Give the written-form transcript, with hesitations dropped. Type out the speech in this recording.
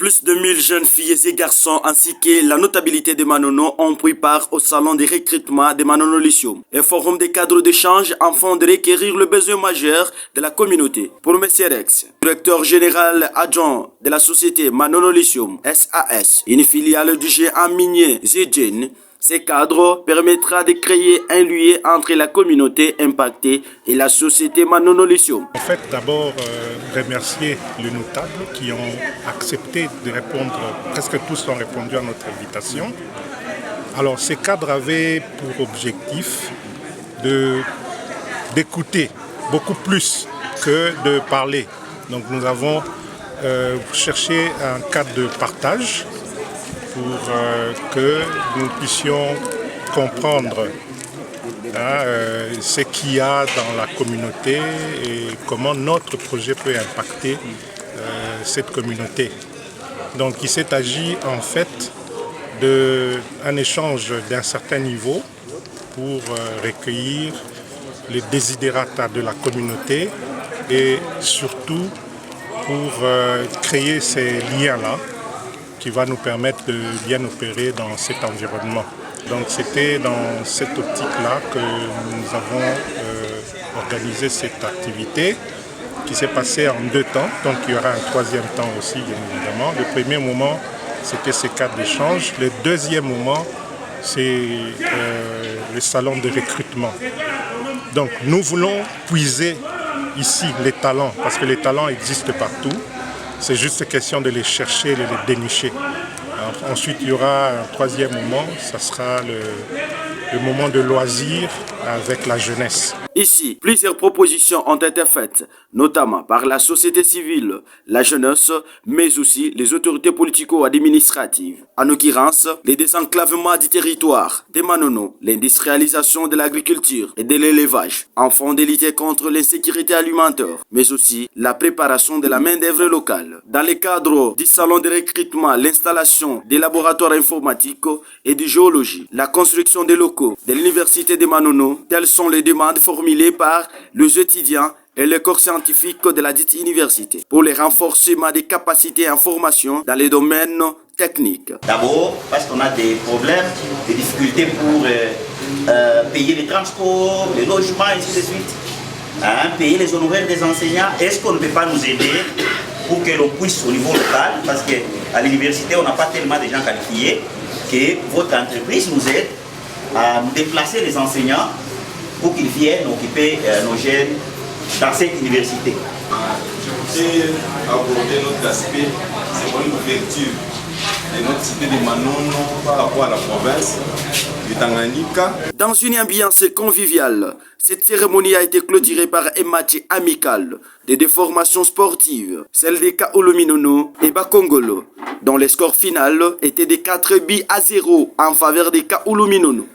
Plus de 1000 jeunes filles et garçons ainsi que la notabilité de Manono ont pris part au salon de recrutement de Manono Lyceum, un forum de cadres d'échange afin de requérir le besoin majeur de la communauté. Pour M. Rex, directeur général adjoint de la société Manono Lyceum SAS, une filiale du géant minier Zijin, ces cadres permettra de créer un lieu entre la communauté impactée et la société Manono Lyceum. En fait, d'abord, remercier les notables qui ont accepté de répondre, presque tous ont répondu à notre invitation. Alors, ces cadres avaient pour objectif d'écouter beaucoup plus que de parler. Donc, nous avons cherché un cadre de partage pour que nous puissions comprendre ce qu'il y a dans la communauté et comment notre projet peut impacter cette communauté. Donc il s'est agi en fait d'un échange d'un certain niveau pour recueillir les desiderata de la communauté et surtout pour créer ces liens-là qui va nous permettre de bien opérer dans cet environnement. Donc c'était dans cette optique-là que nous avons organisé cette activité qui s'est passée en 2 temps. Donc il y aura un 3e temps aussi, bien évidemment. Le premier moment, c'était ces cadres d'échange. Le 2e moment, c'est le salon de recrutement. Donc nous voulons puiser ici les talents, parce que les talents existent partout. C'est juste question de les chercher, de les dénicher. Alors, ensuite, il y aura un 3e moment, ça sera le moment de loisir avec la jeunesse. Ici, plusieurs propositions ont été faites, notamment par la société civile, la jeunesse, mais aussi les autorités politico-administratives. En l'occurrence, le désenclavement du territoire des Manono, l'industrialisation de l'agriculture et de l'élevage, afin de lutter contre l'insécurité alimentaire, mais aussi la préparation de la main-d'œuvre locale. Dans le cadre du salon de recrutement, l'installation des laboratoires informatiques et de géologie, la construction des locaux de l'université de Manono, telles sont les demandes formulées par les étudiants et le corps scientifique de la dite université pour le renforcement des capacités en formation dans les domaines techniques. D'abord parce qu'on a des problèmes, des difficultés pour payer les transports, les logements, et ainsi de suite. Payer les honoraires des enseignants. Est-ce qu'on ne peut pas nous aider pour que l'on puisse au niveau local, parce qu'à l'université on n'a pas tellement de gens qualifiés, que votre entreprise nous aide à nous déplacer les enseignants pour qu'ils viennent occuper nos jeunes dans cette université. Je voudrais aborder notre aspect, c'est pour une ouverture de notre cité de Manono par rapport à la province de Tanganyika. Dans une ambiance conviviale, cette cérémonie a été clôturée par un match amical de 2 formations sportives, celle des Kaolominono et Bakongolo, dont le score final était de 4-0 en faveur des Kaolominono.